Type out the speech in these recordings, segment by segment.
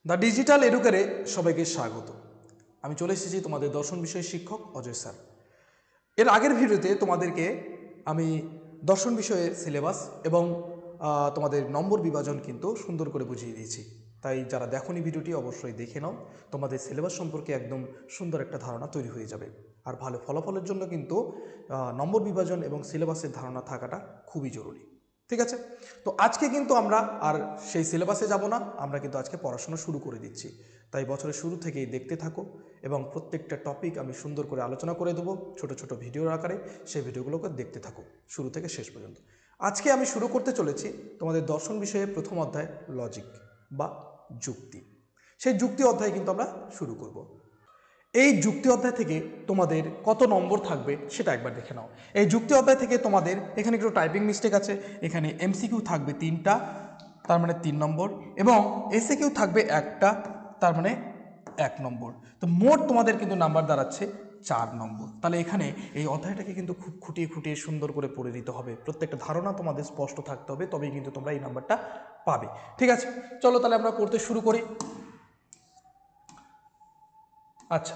The digital এডুকেরে সবাইকে স্বাগত। আমি চলে এসেছি তোমাদের দর্শন বিষয়ের শিক্ষক অজয় স্যার। এর আগের ভিডিওতে তোমাদেরকে আমি দর্শন বিষয়ের সিলেবাস এবং তোমাদের নম্বর বিভাজন কিন্তু সুন্দর করে বুঝিয়ে দিয়েছি। তাই যারা দেখোনি ভিডিওটি অবশ্যই দেখে নাও, তোমাদের সিলেবাস সম্পর্কে একদম সুন্দর একটা ধারণা তৈরি হয়ে যাবে। আর ভালো ফলাফলের জন্য কিন্তু নম্বর বিভাজন এবং সিলেবাসের ধারণা থাকাটা খুবই জরুরি। ঠিক আছে, তো আজকে কিন্তু আমরা আর সেই সিলেবাসে যাব না, আমরা কিন্তু আজকে পড়াশোনা শুরু করে দিচ্ছি। তাই বছরের শুরু থেকেই দেখতে থাকো এবং প্রত্যেকটা টপিক আমি সুন্দর করে আলোচনা করে দেবো ছোট ছোট ভিডিওর আকারে। সেই ভিডিওগুলোকে দেখতে থাকো শুরু থেকে শেষ পর্যন্ত। আজকে আমি শুরু করতে চলেছি তোমাদের দর্শন বিষয়ে প্রথম অধ্যায় লজিক বা যুক্তি। সেই যুক্তি অধ্যায় কিন্তু আমরা শুরু করব। এই যুক্তি অধ্যায় থেকে তোমাদের কত নম্বর থাকবে সেটা একবার দেখে নাও। এই যুক্তি অধ্যায় থেকে তোমাদের এখানে একটু টাইপিং মিস্টেক আছে, এখানে এমসিকিউ থাকবে 3টা, তার মানে 3 নম্বর, এবং এসএকিউ থাকবে 1টা, তার মানে 1 নম্বর। তো মোট তোমাদের কিন্তু নাম্বার দাঁড়াচ্ছে 4 নম্বর। তাহলে এখানে এই অধ্যায়টাকে কিন্তু খুব খুঁটিয়ে খুঁটিয়ে সুন্দর করে পড়ে নিতে হবে, প্রত্যেকটা ধারণা তোমাদের স্পষ্ট থাকতে হবে, তবেই কিন্তু তোমরা এই নাম্বারটা পাবে। ঠিক আছে, চলো তাহলে আমরা পড়তে শুরু করি। আচ্ছা,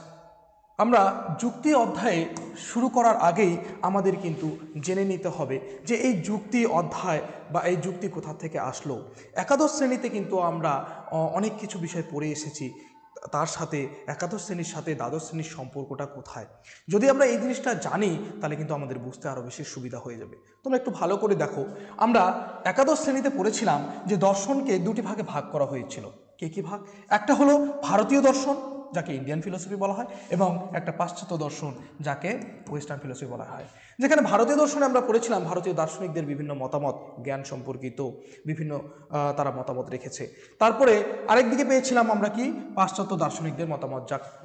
আমরা যুক্তি অধ্যায়ে শুরু করার আগেই আমাদের কিন্তু জেনে নিতে হবে যে এই যুক্তি অধ্যায় বা এই যুক্তি কোথা থেকে আসলো। একাদশ শ্রেণীতে কিন্তু আমরা অনেক কিছু বিষয় পড়ে এসেছি, তার সাথে একাদশ শ্রেণীর সাথে দ্বাদশ শ্রেণীর সম্পর্কটা কোথায়। যদি আমরা এই জিনিসটা জানি তাহলে কিন্তু আমাদের বুঝতে আরও বেশি সুবিধা হয়ে যাবে। তোমরা একটু ভালো করে দেখো, আমরা একাদশ শ্রেণীতে পড়েছিলাম যে দর্শনকে দুটি ভাগে ভাগ করা হয়েছিল। কি ভাগ? একটা হলো ভারতীয় দর্শন, যাকে ইন্ডিয়ান ফিলোসফি বলা হয়, এবং একটা পাশ্চাত্য দর্শন, যাকে ওয়েস্টার্ন ফিলোসফি বলা হয়। যেখানে ভারতীয় দর্শনে আমরা পড়েছিলাম ভারতীয় দার্শনিকদের বিভিন্ন মতামত, জ্ঞান সম্পর্কিত বিভিন্ন তারা মতামত রেখেছে। তারপরে আরেকদিকে পেয়েছিলাম আমরা কি পাশ্চাত্য দার্শনিকদের মতামত,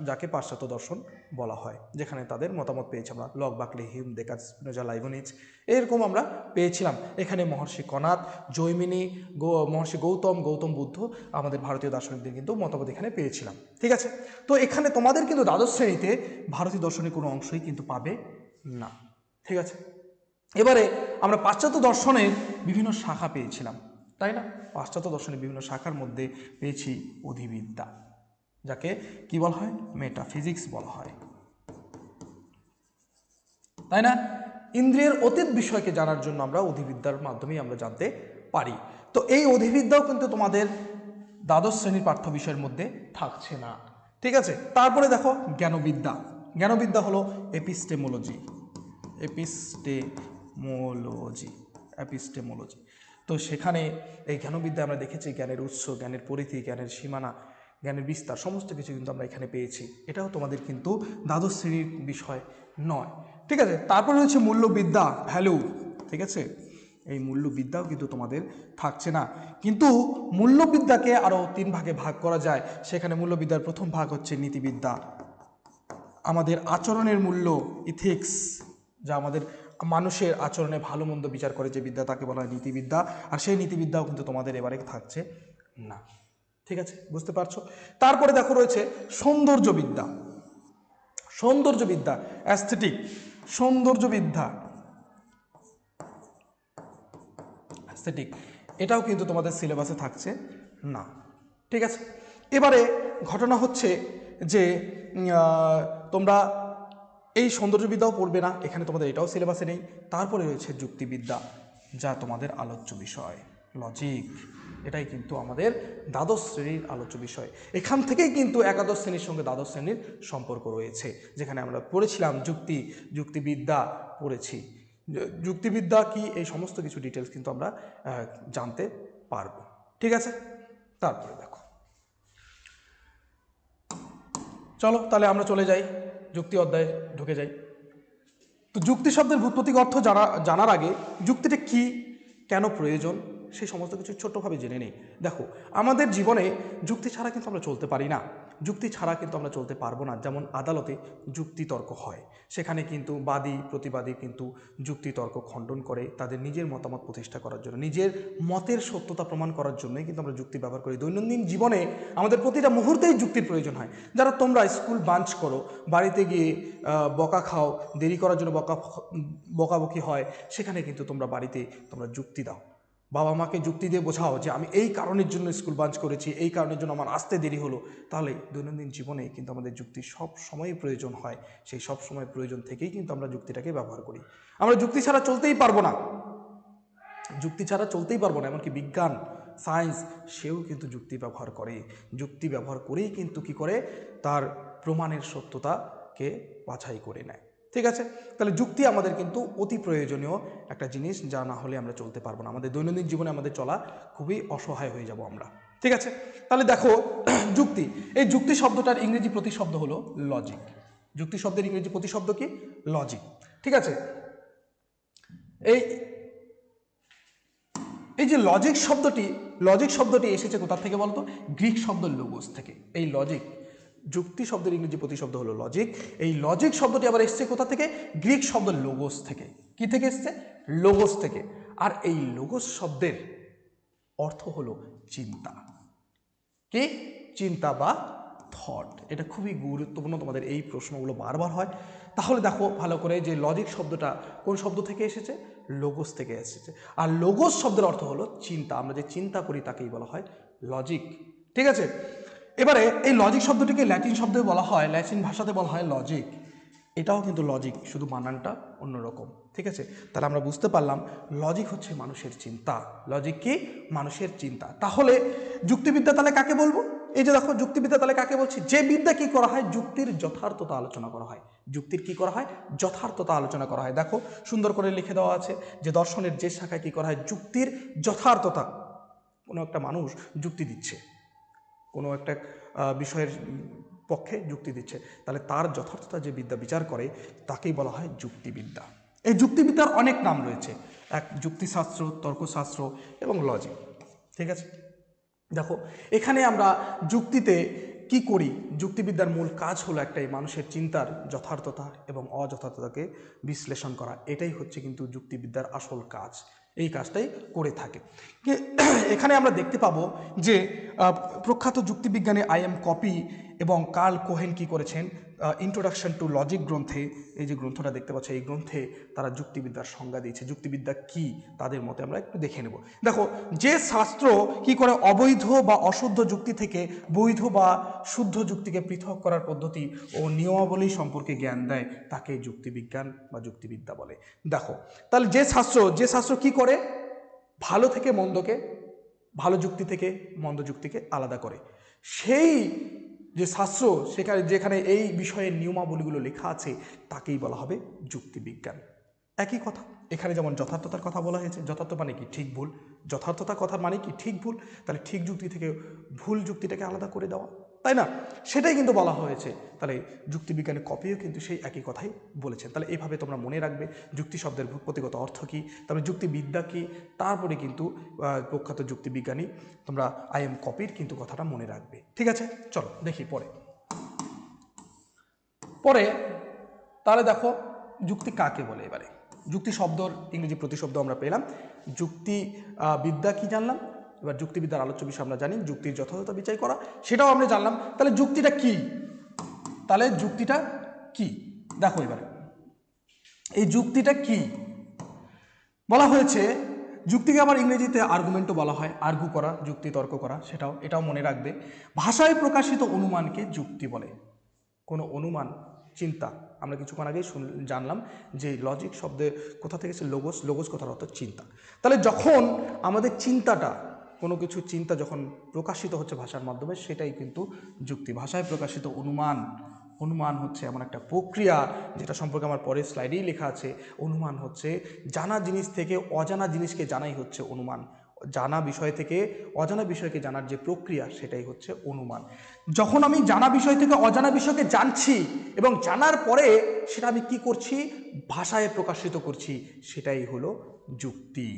যাকে পাশ্চাত্য দর্শন বলা হয়, যেখানে তাদের মতামত পেয়েছি আমরা lock, বাকলে, Hume, Descartes, Spinoza, Leibniz, এরকম আমরা পেয়েছিলাম। এখানে মহর্ষি কনাদ, জৈমিনী, মহর্ষি গৌতম বুদ্ধ, আমাদের ভারতীয় দার্শনিকদের কিন্তু মতামত এখানে পেয়েছিলাম। ঠিক আছে, তো এখানে তোমাদের কিন্তু দ্বাদশ শ্রেণীতে ভারতীয় দর্শনের কোনো অংশই কিন্তু পাবে না। ঠিক আছে, এবারে আমরা পাশ্চাত্য দর্শনের বিভিন্ন শাখা পেয়েছিলাম, তাই না? পাশ্চাত্য দর্শনের বিভিন্ন শাখার মধ্যে পেয়েছি অধিবিদ্যা, যাকে কি বলা হয়? মেটাফিজিক্স বলা হয়, তাই না? ইন্দ্রিয়ের অতীত বিষয়কে জানার জন্য আমরা অধিবিদ্যার মাধ্যমেই আমরা জানতে পারি। তো এই অধিবিদ্যাও কিন্তু তোমাদের দ্বাদশ শ্রেণীর পাঠ্য বিষয়ের মধ্যে থাকছে না। ঠিক আছে, তারপরে দেখো জ্ঞানবিদ্যা। জ্ঞানবিদ্যা হলো এপিস্টেমোলজি। তো সেখানে এই জ্ঞানবিদ্যা আমরা দেখেছি জ্ঞানের উৎস, জ্ঞানের পরিধি, জ্ঞানের সীমানা, জ্ঞানের বিস্তার, সমস্ত কিছু কিন্তু আমরা এখানে পেয়েছি। এটাও তোমাদের কিন্তু দ্বাদশ শ্রেণীর বিষয় নয়। ঠিক আছে, তারপরে হচ্ছে মূল্যবিদ্যা, ভ্যালু। ঠিক আছে, এই মূল্যবিদ্যাও কিন্তু তোমাদের থাকছে না। কিন্তু মূল্যবিদ্যাকে আরও 3 ভাগে ভাগ করা যায়। সেখানে মূল্যবিদ্যার প্রথম ভাগ হচ্ছে নীতিবিদ্যা, আমাদের আচরণের মূল্য, ইথিক্স, যা আমাদের মানুষের আচরণে ভালো মন্দ বিচার করে যে বিদ্যা, তাকে বলা হয় নীতিবিদ্যা। আর সেই নীতিবিদ্যাও কিন্তু তোমাদের এবারে থাকছে না। ঠিক আছে, বুঝতে পারছো? তারপরে দেখো রয়েছে সৌন্দর্যবিদ্যা। অ্যাস্থেটিক, সৌন্দর্যবিদ্যা, এটাও কিন্তু তোমাদের সিলেবাসে থাকছে না। ঠিক আছে, এবারে ঘটনা হচ্ছে যে তোমরা এই সৌন্দর্যবিদ্যাও পড়বে না, এখানে তোমাদের এটাও সিলেবাসে নেই। তারপরে রয়েছে যুক্তিবিদ্যা, যা তোমাদের আলোচ্য বিষয়, লজিক। এটাই কিন্তু আমাদের দ্বাদশ শ্রেণীর আলোচ্য বিষয়। এখান থেকেই কিন্তু একাদশ শ্রেণীর সঙ্গে দ্বাদশ শ্রেণীর সম্পর্ক রয়েছে, যেখানে আমরা পড়েছিলাম যুক্তিবিদ্যা পড়েছি। যুক্তিবিদ্যা কি, এই সমস্ত কিছু ডিটেলস কিন্তু আমরা জানতে পারবো। ঠিক আছে, তারপরে দেখো, চলো তাহলে আমরা চলে যাই যুক্তি অধ্যায়ে ঢুকে যাই। তো যুক্তি শব্দের ভূতপ্রতীক অর্থ জানার আগে যুক্তিটা কি, কেন প্রয়োজন, সেই সমস্ত কিছু ছোট্টভাবে জেনে নেই। দেখো, আমাদের জীবনে যুক্তি ছাড়া কিন্তু আমরা চলতে পারি না, যুক্তি ছাড়া কিন্তু আমরা চলতে পারবো না। যেমন আদালতে যুক্তিতর্ক হয়, সেখানে কিন্তু বাদী প্রতিবাদী কিন্তু যুক্তিতর্ক খণ্ডন করে তাদের নিজের মতামত প্রতিষ্ঠা করার জন্য, নিজের মতের সত্যতা প্রমাণ করার জন্যই কিন্তু আমরা যুক্তি ব্যবহার করি। দৈনন্দিন জীবনে আমাদের প্রতিটা মুহূর্তেই যুক্তির প্রয়োজন হয়। যারা তোমরা স্কুল বাঞ্চ করো, বাড়িতে গিয়ে বকা খাও, দেরি করার জন্য বকাবকি হয়, সেখানে কিন্তু তোমরা বাড়িতে যুক্তি দাও। বাবা মাকে যুক্তি দিয়ে বোঝাও যে আমি এই কারণের জন্য স্কুল বাঞ্চ করেছি, এই কারণের জন্য আমার আসতে দেরি হলো, তাহলে দৈনন্দিন জীবনে কিন্তু আমাদের যুক্তি সব সময় প্রয়োজন হয়। সেই সব সময় প্রয়োজন থেকেই কিন্তু আমরা যুক্তিটাকে ব্যবহার করি। আমরা যুক্তি ছাড়া চলতেই পারবো না, যুক্তি ছাড়া চলতেই পারবো না। এমনকি বিজ্ঞান, সায়েন্স, সেও কিন্তু যুক্তি ব্যবহার করে। যুক্তি ব্যবহার করেই কিন্তু কি করে, তার প্রমাণের সত্যতাকে বাছাই করে নেয়। ঠিক আছে, তাহলে যুক্তি আমাদের কিন্তু অতি প্রয়োজনীয় একটা জিনিস, যা না হলে আমরা চলতে পারবো না। আমাদের দৈনন্দিন জীবনে আমাদের চলা খুবই অসহায় হয়ে যাব আমরা। ঠিক আছে, তাহলে দেখো যুক্তি, এই যুক্তি শব্দটার ইংরেজি প্রতিশব্দ হলো লজিক। যুক্তি শব্দের ইংরেজি প্রতিশব্দ কি? লজিক। ঠিক আছে, এই যে লজিক শব্দটি এসেছে কোথা থেকে বলতো? গ্রিক শব্দ লোগোস থেকে। এই লজিক, যুক্তি শব্দের ইংরেজি প্রতিশব্দ হলো লজিক। এই লজিক শব্দটি আবার এসেছে কোথা থেকে? গ্রিক শব্দ লোগোস থেকে। কি থেকে এসছে? লোগোস থেকে। আর এই লোগোস শব্দের অর্থ হলো চিন্তা। কি? চিন্তা বা থট। এটা খুবই গুরুত্বপূর্ণ, তোমাদের এই প্রশ্নগুলো বারবার হয়। তাহলে দেখো ভালো করে যে লজিক শব্দটা কোন শব্দ থেকে এসেছে? লোগোস থেকে এসেছে। আর লোগোস শব্দের অর্থ হলো চিন্তা। আমরা যে চিন্তা করি তাকেই বলা হয় লজিক। ঠিক আছে, এবারে এই লজিক শব্দটিকে ল্যাটিন শব্দে বলা হয়, ল্যাটিন ভাষাতে বলা হয় লজিক। এটাও কিন্তু লজিক, শুধু বানানটা অন্যরকম। ঠিক আছে, তাহলে আমরা বুঝতে পারলাম লজিক হচ্ছে মানুষের চিন্তা। লজিক কি? মানুষের চিন্তা। তাহলে যুক্তিবিদ্যা তাহলে কাকে বলবো? এই যে দেখো যুক্তিবিদ্যা তাহলে কাকে বলছি? যে বিদ্যা কি করা হয়? যুক্তির যথার্থতা আলোচনা করা হয়। যুক্তির কি করা হয়? যথার্থতা আলোচনা করা হয়। দেখো সুন্দর করে লিখে দেওয়া আছে যে দর্শনের যে শাখায় কি করা হয়? যুক্তির যথার্থতা। কোনো একটা মানুষ যুক্তি দিচ্ছে, কোনো একটা বিষয়ের পক্ষে যুক্তি দিচ্ছে, তাহলে তার যথার্থতা যে বিদ্যা বিচার করে তাকেই বলা হয় যুক্তিবিদ্যা। এই যুক্তিবিদ্যার অনেক নাম রয়েছে, এক যুক্তিশাস্ত্র, তর্কশাস্ত্র এবং লজিক। ঠিক আছে, দেখো এখানে আমরা যুক্তিতে কি করি? যুক্তিবিদ্যার মূল কাজ হলো একটাই, মানুষের চিন্তার যথার্থতা এবং অযথার্থতাকে বিশ্লেষণ করা। এটাই হচ্ছে কিন্তু যুক্তিবিদ্যার আসল কাজ। এই কাজটাই করে থাকে। এখানে আমরা দেখতে পাবো যে প্রখ্যাত যুক্তিবিজ্ঞানী আই.এম. কপি এবং কার্ল কোহেন কি করেছেন? ইন্ট্রোডাকশন টু লজিক গ্রন্থে, এই যে গ্রন্থটা দেখতে পাচ্ছ, এই গ্রন্থে তারা যুক্তিবিদ্যার সংজ্ঞা দিয়েছে। যুক্তিবিদ্যা কি তাদের মতে আমরা একটু দেখে নেব। দেখো, যে শাস্ত্র কি করে অবৈধ বা অশুদ্ধ যুক্তি থেকে বৈধ বা শুদ্ধ যুক্তিকে পৃথক করার পদ্ধতি ও নিয়মাবলী সম্পর্কে জ্ঞান দেয়, তাকে যুক্তিবিজ্ঞান বা যুক্তিবিদ্যা বলে। দেখো তাহলে যে শাস্ত্র কি করে? ভালো থেকে মন্দকে, ভালো যুক্তি থেকে মন্দ যুক্তিকে আলাদা করে। সেই যে শাস্ত্র, যেখানে এই বিষয়ের নিয়মাবলীগুলো লেখা আছে, তাকেই বলা হবে যুক্তিবিজ্ঞান। একই কথা এখানে যেমন যথার্থতার কথা বলা হয়েছে। যথার্থ মানে কি? ঠিক ভুল। যথার্থতা কথার মানে কি? ঠিক ভুল। তাহলে ঠিক যুক্তি থেকে ভুল যুক্তিটাকে আলাদা করে দেওয়া, তাই না? সেটাই কিন্তু বলা হয়েছে। তাহলে যুক্তিবিজ্ঞানের কপিও কিন্তু সেই একই কথাই বলেছেন। তাহলে এইভাবে তোমরা মনে রাখবে যুক্তি শব্দের ভূপতিগত অর্থ কী, তারপরে যুক্তিবিদ্যা কী, তারপরে কিন্তু প্রখ্যাত যুক্তিবিজ্ঞানী তোমরা আই.এম. কপির কিন্তু কথাটা মনে রাখবে। ঠিক আছে, চলো দেখি পরে তাহলে দেখো যুক্তি কাকে বলে। এবারে যুক্তি শব্দর ইংরেজি প্রতিশব্দ আমরা পেলাম, যুক্তি বিদ্যা কি জানলাম। এবার যুক্তিবিদ্যার আলোচ্য বিষয় আমরা জানি, যুক্তির যথাযথ বিচার করা, সেটাও আমরা জানলাম। তাহলে যুক্তিটা কি? দেখো এবারে এই যুক্তিটা কি বলা হয়েছে। যুক্তিকে আবার ইংরেজিতে আর্গুমেন্টও বলা হয়, আর্গু করা, যুক্তি তর্ক করা। এটাও মনে রাখবে। ভাষায় প্রকাশিত অনুমানকে যুক্তি বলে। কোনো অনুমান, চিন্তা, আমরা কিছুক্ষণ আগেই জানলাম যে লজিক শব্দের কোথা থেকে এসেছে? লোগোস কথার অর্থ চিন্তা। তাহলে যখন আমাদের চিন্তাটা, কোনো কিছু চিন্তা যখন প্রকাশিত হচ্ছে ভাষার মাধ্যমে, সেটাই কিন্তু যুক্তি। ভাষায় প্রকাশিত অনুমান হচ্ছে এমন একটা প্রক্রিয়া যেটা সম্পর্কে আমার পরের স্লাইডেই লেখা আছে। অনুমান হচ্ছে জানা জিনিস থেকে অজানা জিনিসকে জানাই হচ্ছে অনুমান। জানা বিষয় থেকে অজানা বিষয়কে জানার যে প্রক্রিয়া, সেটাই হচ্ছে অনুমান। যখন আমি জানা বিষয় থেকে অজানা বিষয়কে জানছি এবং জানার পরে সেটা আমি কি করছি? ভাষায় প্রকাশিত করছি, সেটাই হলো যুক্তি।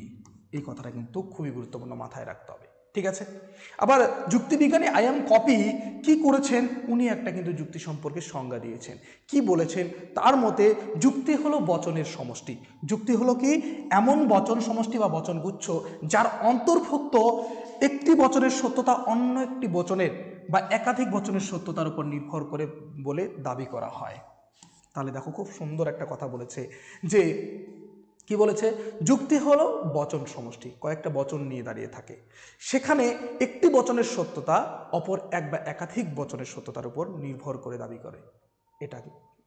এই কথাটা কিন্তু খুবই গুরুত্বপূর্ণ, মাথায় রাখতে হবে। ঠিক আছে, আবার যুক্তিবিজ্ঞানী আই.এম. কপি কি করেছেন? উনি একটা কিন্তু যুক্তি সম্পর্কে সংজ্ঞা দিয়েছেন। কি বলেছেন? তার মতে যুক্তি হলো বচনের সমষ্টি। যুক্তি হলো কি? এমন বচন সমষ্টি বা বচনগুচ্ছ যার অন্তর্ভুক্ত একটি বচনের সত্যতা অন্য একটি বচনের বা একাধিক বচনের সত্যতার উপর নির্ভর করে বলে দাবি করা হয়। তাহলে দেখো খুব সুন্দর একটা কথা বলেছে যে কি বলেছে? যুক্তি হলো বচন সমষ্টি, কয়েকটা বচন নিয়ে দাঁড়িয়ে থাকে, সেখানে একটি বচনের সত্যতা অপর এক বা একাধিক বচনের সত্যতার উপর নির্ভর করে দাবি করে। এটা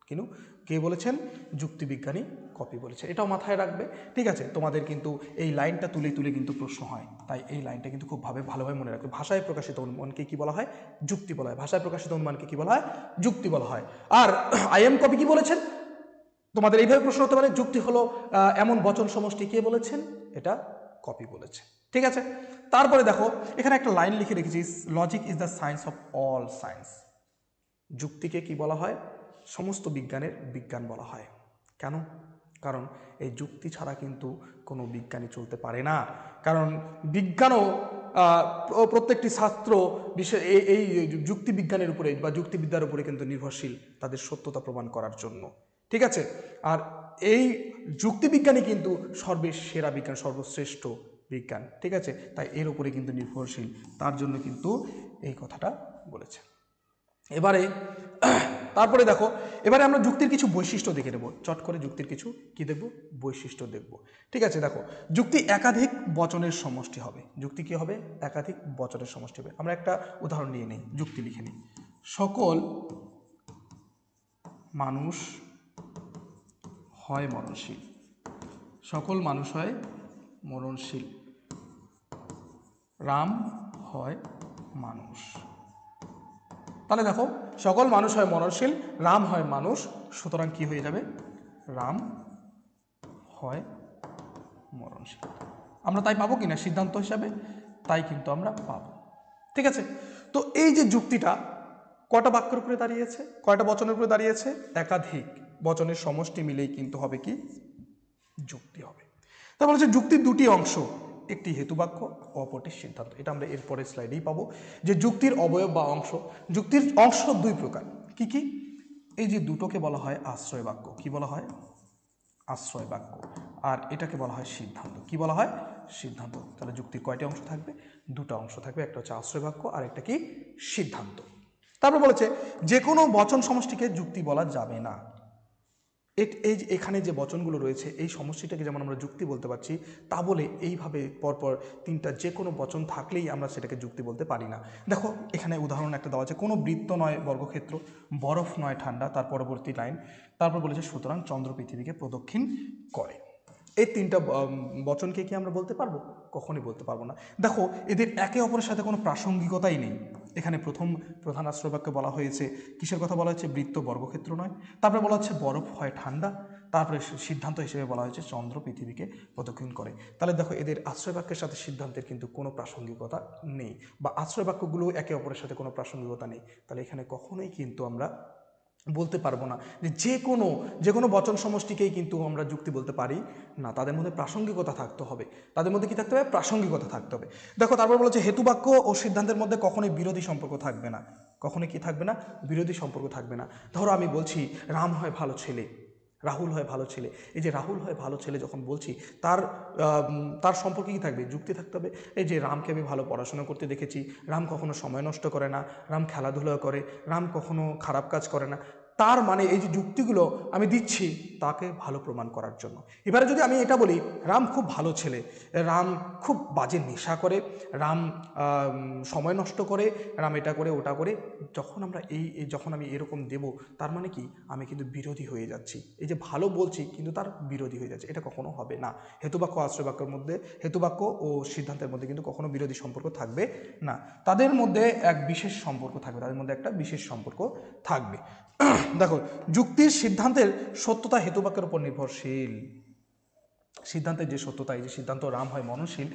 কিন্তু কে বলেছেন? যুক্তিবিজ্ঞানী কপি বলেছে। এটাও মাথায় রাখবে, ঠিক আছে? তোমাদের কিন্তু এই লাইনটা তুলে তুলে কিন্তু প্রশ্ন হয়, তাই এই লাইনটা কিন্তু খুব ভালোভাবে মনে রাখবে। ভাষায় প্রকাশিত অনুমানকে কি বলা হয়? যুক্তি বলা হয়। ভাষায় প্রকাশিত অনুমানকে কি বলা হয়? যুক্তি বলা হয়। আর আইএম কপি কি বলেছেন? তোমাদের এইভাবে প্রশ্ন হতে পারে, যুক্তি হলো এমন বচন সমষ্টি, কে বলেছেন? এটা কপি বলেছে, ঠিক আছে? তারপরে দেখো এখানে একটা লাইন লিখে রেখেছি, logic is the science of all science. যুক্তিকে কি বলা হয়? সমস্ত বিজ্ঞানের বিজ্ঞান বলা হয়। কেন? কারণ এই যুক্তি ছাড়া কিন্তু কোনো বিজ্ঞানই চলতে পারে না। কারণ বিজ্ঞানও প্রত্যেকটি ছাত্র বিষয় এই যুক্তিবিজ্ঞানের উপরে বা যুক্তিবিদ্যার উপরে কিন্তু নির্ভরশীল তাদের সত্যতা প্রমাণ করার জন্য, ঠিক আছে? আর এই যুক্তিবিজ্ঞানই কিন্তু সর্বসেরা বিজ্ঞান, সর্বশ্রেষ্ঠ বিজ্ঞান, ঠিক আছে? তাই এর উপরে কিন্তু নির্ভরশীল, তার জন্য কিন্তু এই কথাটা বলেছে। এবারে তারপরে দেখো, এবারে আমরা যুক্তির কিছু বৈশিষ্ট্য দেখে নেব। চট করে যুক্তির কিছু কি দেখব? বৈশিষ্ট্য দেখব, ঠিক আছে? দেখো, যুক্তি একাধিক বচনের সমষ্টি হবে। যুক্তি কি হবে? একাধিক বচনের সমষ্টি হবে। আমরা একটা উদাহরণ নিয়ে নিই, যুক্তি লিখে নিই। সকল মানুষ হয় মরণশীল। সকল মানুষ হয় মরণশীল। রাম হয় মানুষ। তাহলে দেখো, সকল মানুষ হয় মরণশীল, রাম হয় মানুষ, সুতরাং কি হয়ে যাবে? রাম হয় মরণশীল। আমরা তাই পাবো কিনা সিদ্ধান্ত হিসাবে? তাই কিন্তু আমরা পাবো, ঠিক আছে? তো এই যে যুক্তিটা কটা বাক্যের উপরে দাঁড়িয়েছে? কয়টা বচনের উপরে দাঁড়িয়েছে? একাধিক বচনের সমষ্টি মিলেই কিন্তু হবে কি? যুক্তি হবে। তা বলেছে যুক্তির দুটি অংশ, একটি হেতুবাক্য, অপরটি সিদ্ধান্ত। এটা আমরা এরপরের স্লাইডেই পাবো যে যুক্তির অবয়ব বা অংশ। যুক্তির অংশ দুই প্রকার। কি কি? এই যে দুটোকে বলা হয় আশ্রয় বাক্য। কি বলা হয়? আশ্রয় বাক্য। আর এটাকে বলা হয় সিদ্ধান্ত। কি বলা হয়? সিদ্ধান্ত। তাহলে যুক্তির কয়টি অংশ থাকবে? দুটো অংশ থাকবে, একটা হচ্ছে আশ্রয় বাক্য আর একটা কি? সিদ্ধান্ত। তারপর বলেছে যে কোনো বচন সমষ্টিকে যুক্তি বলা যাবে না। এই এখানে যে বচনগুলো রয়েছে এই সমষ্টিটাকে যেমন আমরা যুক্তি বলতে পারছি, তা বলে এইভাবে পরপর তিনটা যে কোনো বচন থাকলেই আমরা সেটাকে যুক্তি বলতে পারি না। দেখো এখানে উদাহরণ একটা দেওয়া আছে, কোনো বৃত্ত নয় বর্গক্ষেত্র, বরফ নয় ঠান্ডা, তার পরবর্তী লাইন তারপর বলেছে সুতরাং চন্দ্র পৃথিবীকে প্রদক্ষিণ করে। এই তিনটা বচনকে কি আমরা বলতে পারবো? কখনই বলতে পারবো না। দেখো এদের একে অপরের সাথে কোনো প্রাসঙ্গিকতাই নেই। এখানে প্রথম প্রধান আশ্রয় বাক্যে বলা হয়েছে, কিসের কথা বলা হচ্ছে? বৃত্ত বর্গক্ষেত্র নয়। তারপরে বলা হচ্ছে বরফ হয় ঠান্ডা। তারপরে সিদ্ধান্ত হিসেবে বলা হয়েছে চন্দ্র পৃথিবীকে প্রদক্ষিণ করে। তাহলে দেখো এদের আশ্রয় বাক্যের সাথে সিদ্ধান্তের কিন্তু কোনো প্রাসঙ্গিকতা নেই, বা আশ্রয় বাক্যগুলো একে অপরের সাথে কোনো প্রাসঙ্গিকতা নেই। তাহলে এখানে কখনোই কিন্তু আমরা বলতে পারবো না যে কোনো বচন সমষ্টিকেই কিন্তু আমরা যুক্তি বলতে পারি না। তাদের মধ্যে প্রাসঙ্গিকতা থাকতে হবে। তাদের মধ্যে কি থাকতে হবে? প্রাসঙ্গিকতা থাকতে হবে। দেখো তারপর বলেছে হেতুবাক্য ও সিদ্ধান্তের মধ্যে কখনোই বিরোধী সম্পর্ক থাকবে না। কখনোই কি থাকবে না? বিরোধী সম্পর্ক থাকবে না। ধরো আমি বলছি রাম হয় ভালো ছেলে, রাহুল হয় ভালো ছেলে। এই যে রাহুল হয় ভালো ছেলে যখন বলছি, তার সম্পর্কে কী থাকবে? যুক্তি থাকতে হবে। এই যে রামকে আমি ভালো পড়াশোনা করতে দেখেছি, রাম কখনো সময় নষ্ট করে না, রাম খেলাধুলা করে, রাম কখনো খারাপ কাজ করে না। তার মানে এই যে যুক্তিগুলো আমি দিচ্ছি তাকে ভালো প্রমাণ করার জন্য। এবারে যদি আমি এটা বলি রাম খুব ভালো ছেলে, রাম খুব বাজে নেশা করে, রাম সময় নষ্ট করে, রাম এটা করে ওটা করে, যখন আমি এরকম দেব, তার মানে কি? আমি কিন্তু বিরোধী হয়ে যাচ্ছি। এই যে ভালো বলছি কিন্তু তার বিরোধী হয়ে যাচ্ছে, এটা কখনো হবে না। হেতুবাক্য আশ্রয় বাক্যের মধ্যে, হেতুবাক্য ও সিদ্ধান্তের মধ্যে কিন্তু কখনো বিরোধী সম্পর্ক থাকবে না। তাদের মধ্যে এক বিশেষ সম্পর্ক থাকবে, তাদের মধ্যে একটা বিশেষ সম্পর্ক থাকবে। দেখো যুক্তির সিদ্ধান্তের সত্যতা হেতুবাক্যের উপর নির্ভরশীল। সিদ্ধান্তের যে সত্যতা, এই যে সিদ্ধান্ত রাম হয় মরণশীল,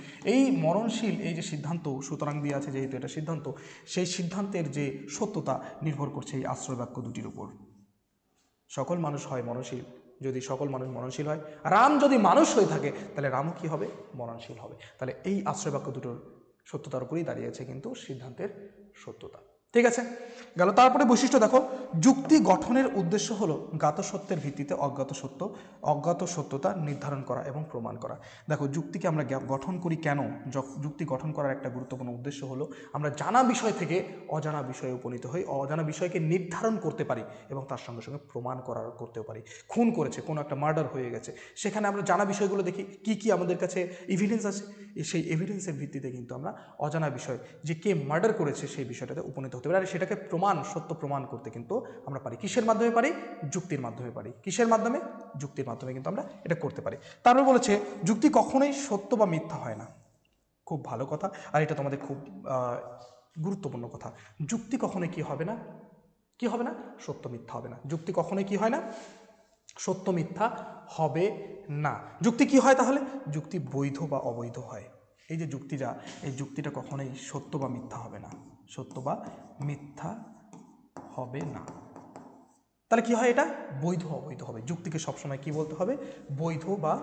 এই যে সিদ্ধান্ত সুতরাং দিয়ে আছে যেহেতু এটা সিদ্ধান্ত, সেই সিদ্ধান্তের যে সত্যতা নির্ভর করছে এই আশ্রয় বাক্য দুটির উপর। সকল মানুষ হয় মরণশীল, যদি সকল মানুষ মরণশীল হয়, রাম যদি মানুষ হয়ে থাকে তাহলে রামও কি হবে? মরণশীল হবে। তাহলে এই আশ্রয় বাক্য দুটোর সত্যতার উপরেই দাঁড়িয়ে আছে কিন্তু সিদ্ধান্তের সত্যতা, ঠিক আছে, গেল। তারপরে বৈশিষ্ট্য দেখো, যুক্তি গঠনের উদ্দেশ্য হলো জ্ঞাত সত্যের ভিত্তিতে অজ্ঞাত সত্যতা নির্ধারণ করা এবং প্রমাণ করা। দেখো, যুক্তিকে আমরা গঠন করি কেন? যুক্তি গঠন করার একটা গুরুত্বপূর্ণ উদ্দেশ্য হলো আমরা জানা বিষয় থেকে অজানা বিষয়ে উপনীত হই, অজানা বিষয়কে নির্ধারণ করতে পারি এবং তার সঙ্গে সঙ্গে প্রমাণ করতেও পারি। খুন করেছে, কোনো একটা মার্ডার হয়ে গেছে, সেখানে আমরা জানা বিষয়গুলো দেখি কি কি আমাদের কাছে এভিডেন্স আছে, সেই এভিডেন্সের ভিত্তিতে কিন্তু আমরা অজানা বিষয় যে কে মার্ডার করেছে সেই বিষয়টাতে উপনীত হতে পারি, আর সেটাকে সত্য প্রমাণ করতে কিন্তু আমরা পারি। কিসের মাধ্যমে পারি? যুক্তির মাধ্যমে পারি। কিসের মাধ্যমে? যুক্তির মাধ্যমে কিন্তু আমরা এটা করতে পারি। তারপর বলেছে যুক্তি কখনোই সত্য বা মিথ্যা হয় না। খুব ভালো কথা, আর এটা তোমাদের খুব গুরুত্বপূর্ণ কথা। যুক্তি কখনোই কি হবে না? কি হবে না? সত্য মিথ্যা হবে না। যুক্তি কখনোই কি হয় না? সত্য মিথ্যা হবে না। যুক্তি কি হয় তাহলে? যুক্তি বৈধ বা অবৈধ হয়। এই যে যুক্তিটা, এই যুক্তিটা কখনোই সত্য বা মিথ্যা হবে না। সত্য বা মিথ্যা হবে না। তাহলে কি হয়? এটা বৈধ অবৈধ হবে। যুক্তিকে সবসময় কি বলতে হবে? বৈধ বা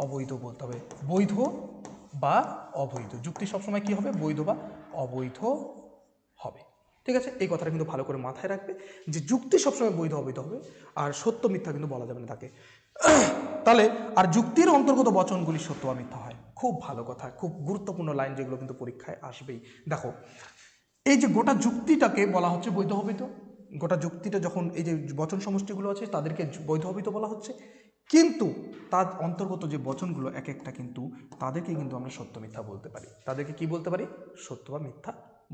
অবৈধ বলতে হবে। বৈধ বা অবৈধ। যুক্তি সবসময় কি হবে? বৈধ বা অবৈধ হবে। ঠিক আছে, এই কথাটা কিন্তু ভালো করে মাথায় রাখবে যে যুক্তি সবসময় বৈধ অবৈধ হবে, আর সত্য মিথ্যা কিন্তু বলা যাবে না তাকে। তাহলে আর যুক্তির অন্তর্গত বচনগুলি সত্য বা মিথ্যা হয়। খুব ভালো কথা, খুব গুরুত্বপূর্ণ লাইন, যেগুলো কিন্তু পরীক্ষায় আসবেই। দেখো, এই যে গোটা যুক্তিটাকে বলা হচ্ছে বৈধ অবৈধ। গোটা যুক্তিটা যখন এই যে বচন সমষ্টিগুলো আছে তাদেরকে বৈধ অবৈধ বলা হচ্ছে, কিন্তু তার অন্তর্গত যে বচনগুলো এক একটা কিন্তু তাদেরকে কিন্তু আমরা সত্য মিথ্যা বলতে পারি। তাদেরকে কি বলতে পারি? সত্য বা মিথ্যা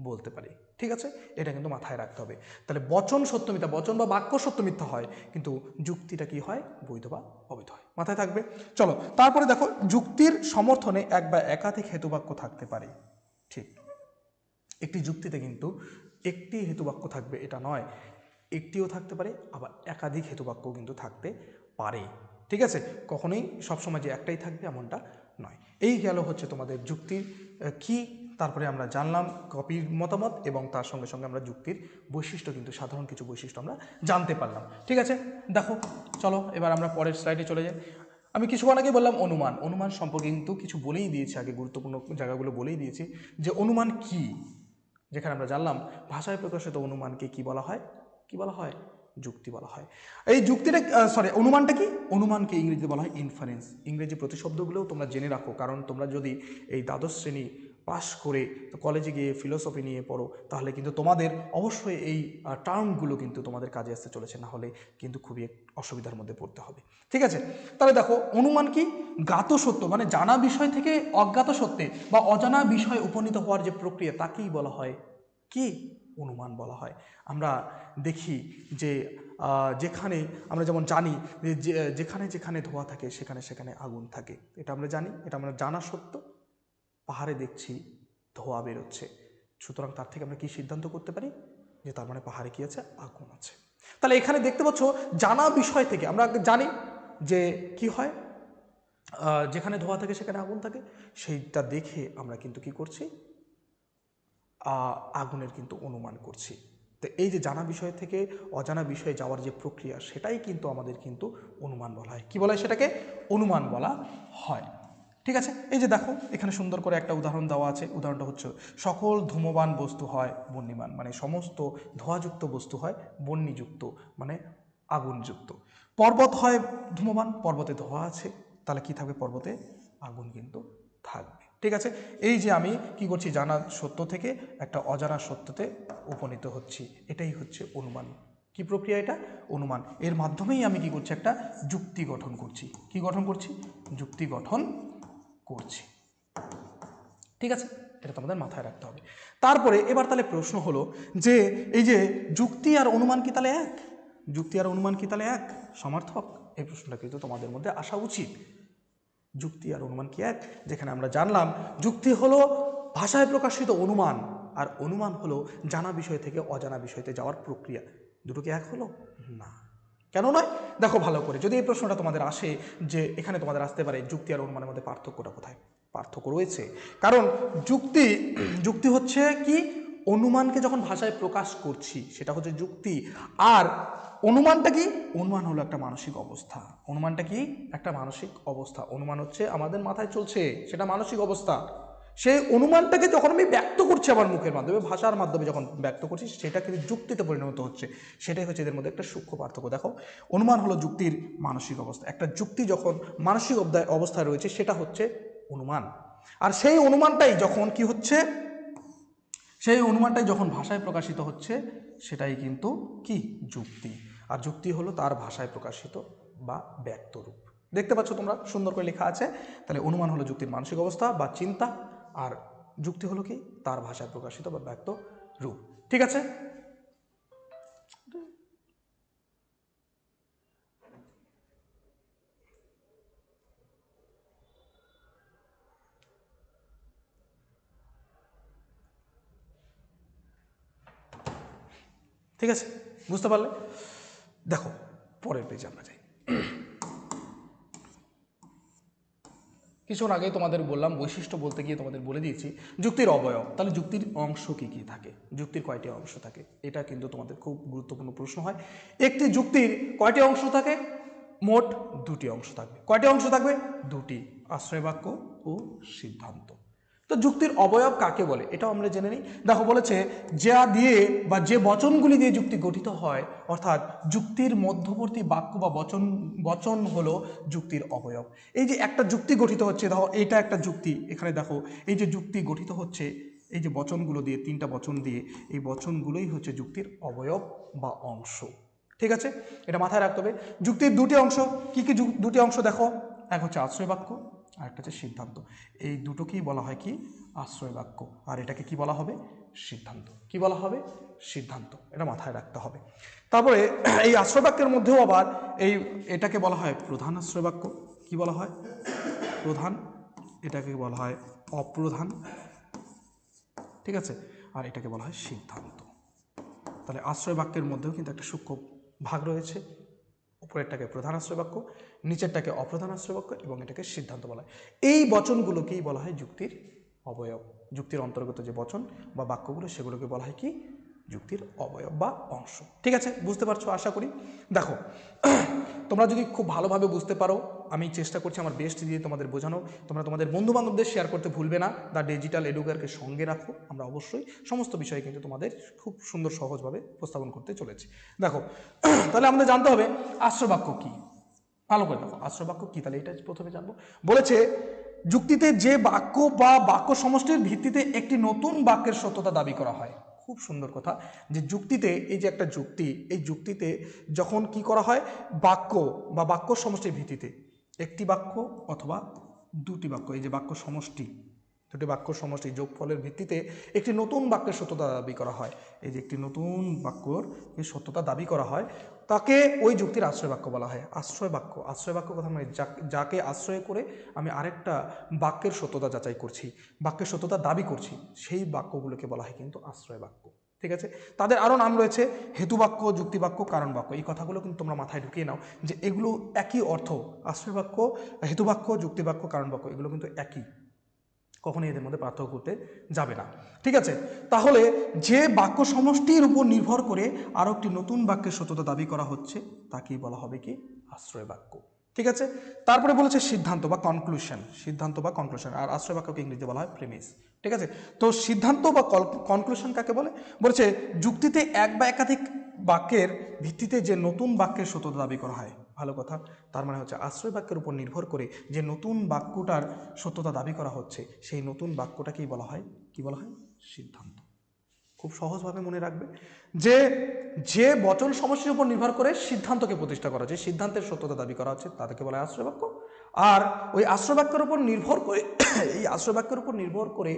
বলতে পারি। ঠিক আছে, এটা কিন্তু মাথায় রাখতে হবে। তাহলে বচন সত্য মিথ্যা, বচন বা বাক্য সত্য মিথ্যা হয়, কিন্তু যুক্তিটা কি হয়? বৈধ বা অবৈধ হয়। মাথায় থাকবে। চলো, তারপরে দেখো, যুক্তির সমর্থনে এক বা একাধিক হেতুবাক্য থাকতে পারে। ঠিক, একটি যুক্তিতে কিন্তু একটি হেতুবাক্য থাকবে এটা নয়, একটিও থাকতে পারে, আবার একাধিক হেতুবাক্য কিন্তু থাকতে পারে। ঠিক আছে, কখনোই সবসময় যে একটাই থাকবে এমনটা নয়। এই গেল হচ্ছে তোমাদের যুক্তির কি, তারপরে আমরা জানলাম কপির মতামত, এবং তার সঙ্গে সঙ্গে আমরা যুক্তির বৈশিষ্ট্য, কিন্তু সাধারণ কিছু বৈশিষ্ট্য আমরা জানতে পারলাম। ঠিক আছে, দেখো, চলো এবার আমরা পরের স্লাইডে চলে যাই। আমি কিছুক্ষণ আগে বললাম অনুমান সম্পর্কে কিন্তু কিছু বলেই দিয়েছি, আগে গুরুত্বপূর্ণ জায়গাগুলো বলেই দিয়েছি যে অনুমান কি, যেখানে আমরা জানলাম ভাষায় প্রকাশিত অনুমানকে কি বলা হয়? কি বলা হয়? যুক্তি বলা হয়। এই যুক্তিটা অনুমানটা কি? অনুমানকে ইংরেজিতে বলা হয় ইনফারেন্স। ইংরেজি প্রতিশব্দগুলোও তোমরা জেনে রাখো, কারণ তোমরা যদি এই দ্বাদশ শ্রেণী পাশ করে কলেজে গিয়ে ফিলোসফি নিয়ে পড়ো, তাহলে কিন্তু তোমাদের অবশ্যই এই টার্মগুলো কিন্তু তোমাদের কাজে আসতে চলেছে, না হলে কিন্তু খুবই অসুবিধার মধ্যে পড়তে হবে। ঠিক আছে, তাহলে দেখো, অনুমান কি? জ্ঞাত সত্য, মানে জানা বিষয় থেকে অজ্ঞাত সত্যে বা অজানা বিষয় উপনীত হওয়ার যে প্রক্রিয়া, তাকেই বলা হয় কি? অনুমান বলা হয়। আমরা দেখি যে যেখানে আমরা যেমন জানি যে যেখানে যেখানে ধোঁয়া থাকে সেখানে সেখানে আগুন থাকে, এটা আমরা জানি, এটা আমরা জানা সত্য। পাহাড়ে দেখছি ধোঁয়া বেরোচ্ছে, সুতরাং তার থেকে আমরা কি সিদ্ধান্ত করতে পারি? যে তার মানে পাহাড়ে কি আছে? আগুন আছে। তাহলে এখানে দেখতে পাচ্ছ, জানা বিষয় থেকে আমরা জানি যে কি হয়, যেখানে ধোঁয়া থাকে সেখানে আগুন থাকে, সেইটা দেখে আমরা কিন্তু কি করছি? আগুনের কিন্তু অনুমান করছি। তো এই যে জানা বিষয় থেকে অজানা বিষয়ে যাওয়ার যে প্রক্রিয়া, সেটাই কিন্তু আমাদের কিন্তু অনুমান বলা হয়। কি বলা হয় সেটাকে? অনুমান বলা হয়। ঠিক আছে, এই যে দেখো, এখানে সুন্দর করে একটা উদাহরণ দেওয়া আছে। উদাহরণটা হচ্ছে, সকল ধূমবান বস্তু হয় বহ্নিমান, মানে সমস্ত ধোঁয়াযুক্ত বস্তু হয় বহ্নিযুক্ত, মানে আগুনযুক্ত। পর্বত হয় ধূমবান, পর্বতে ধোঁয়া আছে, তাহলে কি থাকবে? পর্বতে আগুন কিন্তু থাকবে। ঠিক আছে, এই যে আমি কি করছি? জানা সত্য থেকে একটা অজানা সত্যতে উপনীত হচ্ছি, এটাই হচ্ছে অনুমান। কি প্রক্রিয়া এটা? অনুমান। এর মাধ্যমেই আমি কি করছি? একটা যুক্তি গঠন করছি। কি গঠন করছি? যুক্তি গঠন করছি। ঠিক আছে, এটা তোমাদের মাথায় রাখতে হবে। তারপরে এবার তাহলে প্রশ্ন হলো যে এই যে যুক্তি আর অনুমান কি তাহলে এক? যুক্তি আর অনুমান কি তাহলে এক সমার্থক? এই প্রশ্নটা কিন্তু তোমাদের মধ্যে আসা উচিত। যুক্তি আর অনুমান কি এক? যেখানে আমরা জানলাম যুক্তি হলো ভাষায় প্রকাশিত অনুমান, আর অনুমান হলো জানা বিষয় থেকে অজানা বিষয়তে যাওয়ার প্রক্রিয়া। দুটো কি এক হলো? না। কেন নয়? দেখো ভালো করে, যদি এই প্রশ্নটা তোমাদের আসে যে এখানে তোমাদের আসতে পারে যুক্তি আর অনুমানের মধ্যে পার্থক্যটা কোথায়? পার্থক্য রয়েছে, কারণ যুক্তি হচ্ছে কি? অনুমানকে যখন ভাষায় প্রকাশ করছি সেটা হচ্ছে যুক্তি। আর অনুমানটা কি? অনুমান হলো একটা মানসিক অবস্থা। অনুমানটা কি? একটা মানসিক অবস্থা। অনুমান হচ্ছে আমাদের মাথায় চলছে, সেটা মানসিক অবস্থা। সেই অনুমানটাকে যখন আমি ব্যক্ত করছি আমার মুখের মাধ্যমে, ভাষার মাধ্যমে যখন ব্যক্ত করছি, সেটা কিন্তু যুক্তিতে পরিণত হচ্ছে। সেটাই হচ্ছে এদের মধ্যে একটা সূক্ষ্ম পার্থক্য। দেখো, অনুমান হলো যুক্তির মানসিক অবস্থা। একটা যুক্তি যখন মানসিক অবস্থায় রয়েছে সেটা হচ্ছে অনুমান। আর সেই অনুমানটাই যখন কি হচ্ছে, সেই অনুমানটাই যখন ভাষায় প্রকাশিত হচ্ছে সেটাই কিন্তু কি যুক্তি। আর যুক্তি হলো তার ভাষায় প্রকাশিত বা ব্যক্ত রূপ। দেখতে পাচ্ছ তোমরা, সুন্দর করে লেখা আছে। তাহলে অনুমান হলো যুক্তির মানসিক অবস্থা বা চিন্তা, আর যুক্তি হলো কি তার ভাষায় প্রকাশিত বা ব্যক্ত রূপ। ঠিক আছে? ঠিক আছে, বুঝতে পারলে? দেখো, পরের পেজে আমরা যাই। কিছুক্ষণ আগেই তোমাদের বললাম, বৈশিষ্ট্য বলতে গিয়ে তোমাদের বলে দিয়েছি যুক্তির অবয়ব। তাহলে যুক্তির অংশ কি কি থাকে, যুক্তির কয়টি অংশ থাকে, এটা কিন্তু তোমাদের খুব গুরুত্বপূর্ণ প্রশ্ন হয়। একটি যুক্তির কয়টি অংশ থাকে? মোট দুটি অংশ থাকবে। কয়টি অংশ থাকবে? দুটি, আশ্রয় বাক্য ও সিদ্ধান্ত। তো যুক্তির অবয়ব কাকে বলে এটাও আমরা জেনে নিই। দেখো, বলেছে যা দিয়ে বা যে বচনগুলি দিয়ে যুক্তি গঠিত হয়, অর্থাৎ যুক্তির মধ্যবর্তী বাক্য বা বচন হলো যুক্তির অবয়ব। এই যে একটা যুক্তি গঠিত হচ্ছে, দেখো এইটা একটা যুক্তি, এখানে দেখো এই যে যুক্তি গঠিত হচ্ছে, এই যে বচনগুলো দিয়ে, তিনটা বচন দিয়ে, এই বচনগুলোই হচ্ছে যুক্তির অবয়ব বা অংশ। ঠিক আছে, এটা মাথায় রাখতে হবে। যুক্তির দুটি অংশ, কি কি দুটি অংশ দেখো, এক হচ্ছে আশ্রয় বাক্য আর একটা হচ্ছে সিদ্ধান্ত। এই দুটোকেই বলা হয় কি আশ্রয় বাক্য, আর এটাকে কি বলা হবে? সিদ্ধান্ত। কি বলা হবে? সিদ্ধান্ত। এটা মাথায় রাখতে হবে। তারপরে এই আশ্রয় বাক্যের মধ্যেও আবার এটাকে বলা হয় প্রধান আশ্রয় বাক্য। কি বলা হয়? প্রধান। এটাকে বলা হয় অপ্রধান। ঠিক আছে, আর এটাকে বলা হয় সিদ্ধান্ত। তাহলে আশ্রয় বাক্যের মধ্যেও কিন্তু একটা সূক্ষ্ম ভাগ রয়েছে। উপরেরটাকে প্রধান আশ্রয় বাক্য, নিচেরটাকে অপ্রধান আশ্রয় বাক্য, এবং এটাকে সিদ্ধান্ত বলা হয়। এই বচনগুলোকেই বলা হয় যুক্তির অবয়ব। যুক্তির অন্তর্গত যে বচন বা বাক্যগুলো, সেগুলোকে বলা হয় কি যুক্তির অবয়ব বা অংশ। ঠিক আছে, বুঝতে পারছো আশা করি। দেখো, তোমরা যদি খুব ভালোভাবে বুঝতে পারো, আমি চেষ্টা করছি আমার বেস্ট দিয়ে তোমাদের বোঝানো। তোমরা তোমাদের বন্ধু বান্ধবদের শেয়ার করতে ভুলবে না। দ্য ডিজিটাল এডুকেয়ারকে সঙ্গে রাখো। আমরা অবশ্যই সমস্ত বিষয়ে কিন্তু তোমাদের খুব সুন্দর সহজভাবে উপস্থাপন করতে চলেছি। দেখো, তাহলে আমাদের জানতে হবে আশ্রয় বাক্য কি। ভালো করে দেখো, আশ্রয় বাক্য কি, তাহলে এটা প্রথমে জানবো। বলেছে যুক্তিতে যে বাক্য বা বাক্য সমষ্টির ভিত্তিতে একটি নতুন বাক্যের সত্যতা দাবি করা হয়। খুব সুন্দর কথা, যে যুক্তিতে, এই যে একটা যুক্তি, এই যুক্তিতে যখন কি করা হয়, বাক্য বা বাক্য সমষ্টির ভিত্তিতে একটি বাক্য অথবা দুটি বাক্য, এই যে বাক্য সমষ্টি, দুটি বাক্য সমষ্টি যোগফলের ভিত্তিতে একটি নতুন বাক্যের সত্যতা দাবি করা হয়। এই যে একটি নতুন বাক্যর সত্যতা দাবি করা হয়, তাকে ওই যুক্তির আশ্রয় বাক্য বলা হয়। আশ্রয় বাক্য, আশ্রয় বাক্য কথা মানে যাকে আশ্রয় করে আমি আরেকটা বাক্যের সত্যতা যাচাই করছি, বাক্যের সত্যতা দাবি করছি, সেই বাক্যগুলোকে বলা হয় কিন্তু আশ্রয় বাক্য। ঠিক আছে, তাদের আরও নাম রয়েছে হেতুবাক্য, যুক্তিবাক্য, কারণ বাক্য। এই কথাগুলো কিন্তু তোমরা মাথায় ঢুকিয়ে নাও যে এগুলো একই অর্থ। আশ্রয় বাক্য, হেতুবাক্য, যুক্তিবাক্য, কারণ বাক্য, এগুলো কিন্তু একই, কখনোই এদের মধ্যে পার্থক্য করতে যাবে না। ঠিক আছে, তাহলে যে বাক্য সমষ্টির উপর নির্ভর করে আরও একটি নতুন বাক্যের সত্যতা দাবি করা হচ্ছে, তাকেই বলা হবে কি আশ্রয় বাক্য। ঠিক আছে, তারপরে বলেছে সিদ্ধান্ত বা কনক্লুশন, সিদ্ধান্ত বা কনক্লুশন, আর আশ্রয় বাক্যকে ইংরেজিতে বলা হয় প্রেমিস। ঠিক আছে, তো সিদ্ধান্ত বা কনক্লুশন কাকে বলে? বলেছে যুক্তিতে এক বা একাধিক বাক্যের ভিত্তিতে যে নতুন বাক্যের সত্যতা দাবি করা হয়। ভালো কথা, তার মানে হচ্ছে আশ্রয় বাক্যের উপর নির্ভর করে যে নতুন বাক্যটার সত্যতা দাবি করা হচ্ছে, সেই নতুন বাক্যটাকেই বলা হয় কি বলা হয়? সিদ্ধান্ত। খুব সহজভাবে মনে রাখবে যে যে বচন সমষ্টির উপর নির্ভর করে সিদ্ধান্তকে প্রতিষ্ঠা করা, যে সিদ্ধান্তের সত্যতা দাবি করা হচ্ছে, তাদেরকে বলা হয় আশ্রয় বাক্য। আর ওই আশ্রয় বাক্যের উপর নির্ভর করে, এই আশ্রয় বাক্যের উপর নির্ভর করে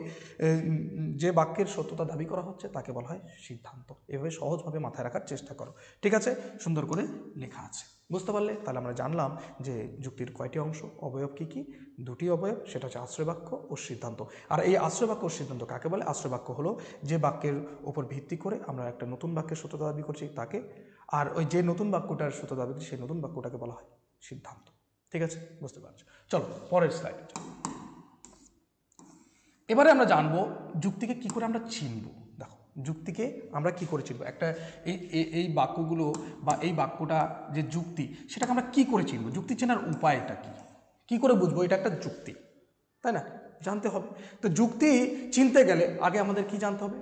যে বাক্যের সত্যতা দাবি করা হচ্ছে, তাকে বলা হয় সিদ্ধান্ত। এভাবে সহজভাবে মাথায় রাখার চেষ্টা করো। ঠিক আছে, সুন্দর করে লেখা আছে, বুঝতে পারলে? তাহলে আমরা জানলাম যে যুক্তির কয়টি অংশ, অবয়ব কি কি, দুটি অবয়ব, সেটা হচ্ছে আশ্রয় বাক্য ও সিদ্ধান্ত। আর এই আশ্রয় বাক্য ও সিদ্ধান্ত কাকে বলে? আশ্রয় বাক্য হলো যে বাক্যের উপর ভিত্তি করে আমরা একটা নতুন বাক্যের সত্যতা দাবি করছি, তাকে। আর ওই যে নতুন বাক্যটার সত্যতা দাবি করছি, সেই নতুন বাক্যটাকে বলা হয় সিদ্ধান্ত। ঠিক আছে, বুঝতে পারছো? চলো পরের স্লাইডে। এবারে আমরা জানবো যুক্তিকে কি করে আমরা চিনব। দেখো, যুক্তিকে আমরা কি করে চিনব, একটা এই বাক্যগুলো বা এই বাক্যটা যে যুক্তি, সেটাকে আমরা কি করে চিনব, যুক্তি চেনার উপায়টা কি, কি করে বুঝবো এটা একটা যুক্তি, তাই না? জানতে হবে। তো যুক্তি চিনতে গেলে আগে আমাদের কি জানতে হবে?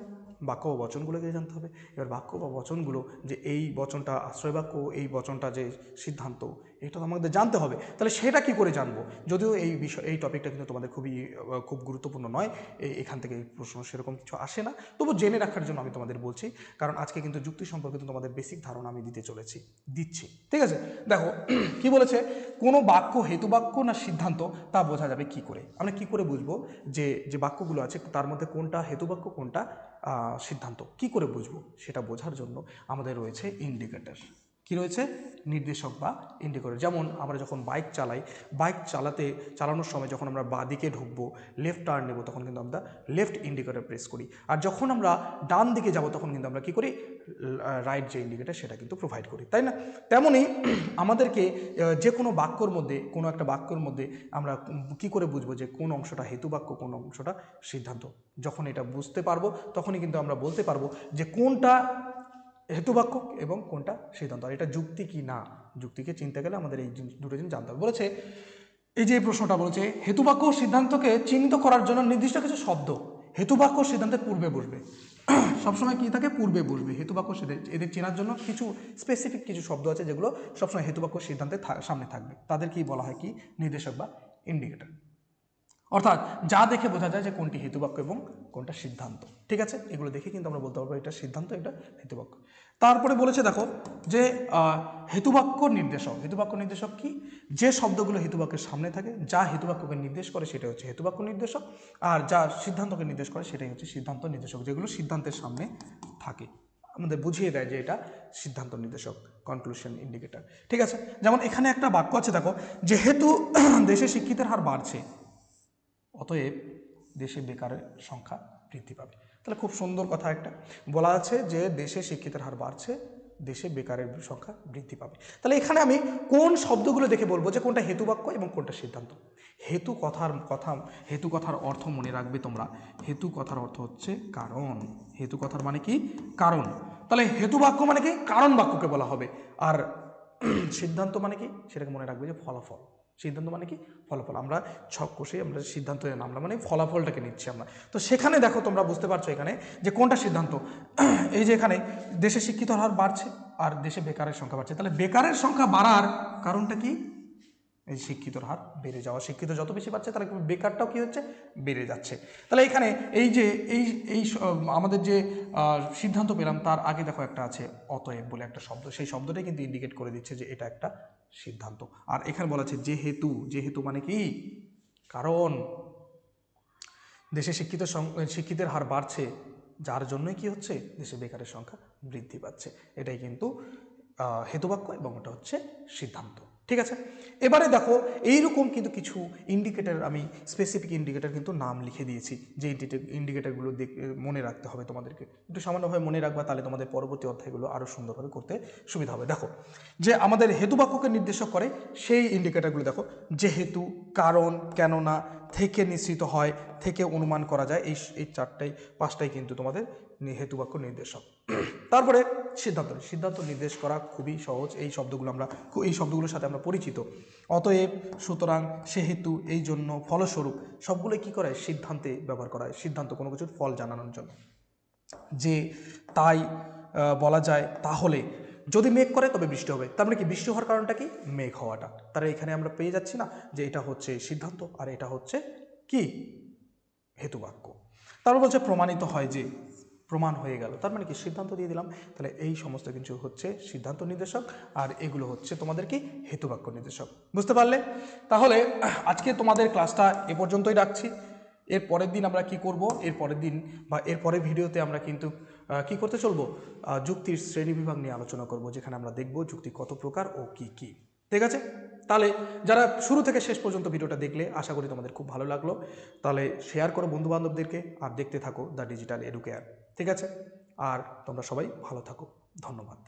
বাক্য বা বচনগুলোকে জানতে হবে। এবার বাক্য বা বচনগুলো, যে এই বচনটা আশ্রয় বাক্য, এই বচনটা যে সিদ্ধান্ত, এটা তো আমাদের জানতে হবে। তাহলে সেটা কি করে জানবো? যদিও এই বিষয়, এই টপিকটা কিন্তু তোমাদের খুব গুরুত্বপূর্ণ নয়, এখান থেকে প্রশ্ন সেরকম কিছু আসে না, তবু জেনে রাখার জন্য আমি তোমাদের বলছি, কারণ আজকে কিন্তু যুক্তি সম্পর্কে তোমাদের বেসিক ধারণা আমি দিচ্ছি। ঠিক আছে, দেখো কি বলেছে, কোনো বাক্য হেতুবাক্য না সিদ্ধান্ত তা বোঝা যাবে কি করে? আমরা কি করে বুঝবো যে বাক্যগুলো আছে তার মধ্যে কোনটা হেতুবাক্য কোনটা সিদ্ধান্ত? কি করে বুঝবো? সেটা বোঝার জন্য আমাদের রয়েছে ইন্ডিকেটর। কি রয়েছে? নির্দেশক বা ইন্ডিকেটর। যেমন আমরা যখন বাইক চালানোর সময় যখন আমরা বাঁ দিকে ঢুকবো, লেফট টার্ন নেব, তখন কিন্তু আমরা লেফট ইন্ডিকেটর প্রেস করি। আর যখন আমরা ডান দিকে যাব তখন কিন্তু আমরা কি করি? রাইট যে ইন্ডিকেটর সেটা কিন্তু প্রোভাইড করি, তাই না? তেমনই আমাদেরকে যে কোনো বাক্যর মধ্যে, কোনো একটা বাক্যর মধ্যে আমরা কি করে বুঝবো যে কোন অংশটা হেতুবাক্য, কোন অংশটা সিদ্ধান্ত? যখন এটা বুঝতে পারবো তখনই কিন্তু আমরা বলতে পারবো যে কোনটা হেতুবাক্য এবং কোনটা সিদ্ধান্ত। আর এটা যুক্তি কি না, যুক্তিকে চিনতে গেলে আমাদের এই দুটো জিনিস জানতে হবে। বলেছে, এই যে প্রশ্নটা বলেছে, হেতুবাক্য ও সিদ্ধান্তকে চিহ্নিত করার জন্য নির্দিষ্ট কিছু শব্দ হেতুবাক্য সিদ্ধান্তের পূর্বে বসবে। সবসময় কি থাকে? পূর্বে বসবে। হেতুবাক্য এদের চেনার জন্য কিছু স্পেসিফিক কিছু শব্দ আছে যেগুলো সবসময় হেতুবাক্য সিদ্ধান্তের সামনে থাকবে। তাদের কি বলা হয়? কি? নির্দেশক বা ইন্ডিকেটর। অর্থাৎ যা দেখে বোঝা যায় যে কোনটি হেতুবাক্য এবং কোনটা সিদ্ধান্ত। ঠিক আছে, এগুলো দেখে কিন্তু আমরা বলতে পারবো এটা সিদ্ধান্ত, এটা হেতুবাক্য। তারপরে বলেছে দেখো যে হেতুবাক্য নির্দেশক কি? যে শব্দগুলো হেতুবাক্যের সামনে থাকে, যা হেতুবাক্যকে নির্দেশ করে সেটা হচ্ছে হেতুবাক্য নির্দেশক, আর যা সিদ্ধান্তকে নির্দেশ করে সেটাই হচ্ছে সিদ্ধান্ত নির্দেশক, যেগুলো সিদ্ধান্তের সামনে থাকে, আমাদের বুঝিয়ে দেয় যে এটা সিদ্ধান্ত নির্দেশক, কনক্লুশন ইন্ডিকেটর। ঠিক আছে, যেমন এখানে একটা বাক্য আছে দেখো, যেহেতু দেশে শিক্ষিতের হার বাড়ছে অতএব দেশে বেকারের সংখ্যা বৃদ্ধি পাবে। তাহলে খুব সুন্দর কথা একটা বলা আছে যে দেশে শিক্ষিতের হার বাড়ছে, দেশে বেকারের সংখ্যা বৃদ্ধি পাবে। তাহলে এখানে আমি কোন শব্দগুলো দেখে বলবো যে কোনটা হেতুবাক্য এবং কোনটা সিদ্ধান্ত? হেতু কথার অর্থ মনে রাখবে তোমরা। হেতু কথার অর্থ হচ্ছে কারণ। হেতু কথার মানে কি? কারণ। তাহলে হেতুবাক্য মানে কি? কারণ বাক্যকে বলা হবে। আর সিদ্ধান্ত মানে কি? সেটাকে মনে রাখবে যে ফলাফল। সিদ্ধান্ত মানে কি? ফলাফল। আমরা ছক কষে আমরা সিদ্ধান্ত নামলাম মানে ফলাফলটাকে নিচ্ছি আমরা। তো সেখানে দেখো তোমরা বুঝতে পারছো এখানে যে কোনটা সিদ্ধান্ত। এই যে এখানে দেশে শিক্ষিত হার বাড়ছে আর দেশে বেকারের সংখ্যা বাড়ছে, তাহলে বেকারের সংখ্যা বাড়ার কারণটা কি? এই শিক্ষিতর হার বেড়ে যাওয়া। শিক্ষিত যত বেশি বাড়ছে তাহলে বেকারটাও কি হচ্ছে? বেড়ে যাচ্ছে। তাহলে এখানে এই যে আমাদের যে সিদ্ধান্ত পেলাম তার আগে দেখো একটা আছে অতএব বলে একটা শব্দ, সেই শব্দটাই কিন্তু ইন্ডিকেট করে দিচ্ছে যে এটা একটা সিদ্ধান্ত। আর এখানে বলা আছে যেহেতু মানে কি? কারণ দেশে শিক্ষিতের হার বাড়ছে, যার জন্যই কি হচ্ছে? দেশে বেকারের সংখ্যা বৃদ্ধি পাচ্ছে। এটাই কিন্তু হেতুবাক্য এবং ওটা হচ্ছে সিদ্ধান্ত। ঠিক আছে, এবারে দেখো এইরকম কিন্তু কিছু ইন্ডিকেটর, আমি স্পেসিফিক ইন্ডিকেটর কিন্তু নাম লিখে দিয়েছি, যে ইন্ডিকেটরগুলো মনে রাখতে হবে তোমাদেরকে। একটু সামান্যভাবে মনে রাখবা, তাহলে তোমাদের পরবর্তী অধ্যায়গুলো আরও সুন্দরভাবে করতে সুবিধা হবে। দেখো যে আমাদের হেতুবাক্যকে নির্দেশক করে সেই ইন্ডিকেটরগুলো দেখো, যেহেতু, কারণ, কেননা, থেকে নিশ্চিত হয়, থেকে অনুমান করা যায়, এই পাঁচটাই কিন্তু তোমাদের হেতুবাক্য নির্দেশক। তারপরে সিদ্ধান্ত নির্দেশ করা খুবই সহজ। এই শব্দগুলোর সাথে আমরা পরিচিত। অতএব, সুতরাং, সেহেতু, এই জন্য, ফলস্বরূপ, সবগুলো কি করে? সিদ্ধান্তে ব্যবহার করা হয়। সিদ্ধান্ত কোনো কিছুর ফল জানানোর জন্য। যে তাই বলা যায়, তাহলে যদি মেঘ করে তবে বৃষ্টি হবে, তার মানে কি? বৃষ্টি হওয়ার কারণটা কি? মেঘ হওয়াটা। তাহলে এখানে আমরা পেয়ে যাচ্ছি না যে এটা হচ্ছে সিদ্ধান্ত আর এটা হচ্ছে কি? হেতুবাক্য। তারপর বলছে প্রমাণিত হয় যে, প্রমাণ হয়ে গেল, তার মানে কি? সিদ্ধান্ত দিয়ে দিলাম। তাহলে এই সমস্ত কিছু হচ্ছে সিদ্ধান্ত নির্দেশক, আর এগুলো হচ্ছে তোমাদের কি? হেতুবাক্য নির্দেশক। বুঝতে পারলে? তাহলে আজকে তোমাদের ক্লাসটা এ পর্যন্তই রাখছি। এর পরের দিন আমরা কি করব? এর পরের দিন বা এর পরের ভিডিওতে আমরা কিন্তু কি করতে চলবো? যুক্তির শ্রেণীবিভাগ নিয়ে আলোচনা করব, যেখানে আমরা দেখব যুক্তি কত প্রকার ও কি কি। ঠিক আছে, তাহলে যারা শুরু থেকে শেষ পর্যন্ত ভিডিওটা দেখলে আশা করি তোমাদের খুব ভালো লাগলো। তাহলে শেয়ার করো বন্ধুবান্ধবদেরকে আর দেখতে থাকো দ্য ডিজিটাল এডুকেয়ার। ঠিক আছে, আর তোমরা সবাই ভালো থাকো। ধন্যবাদ।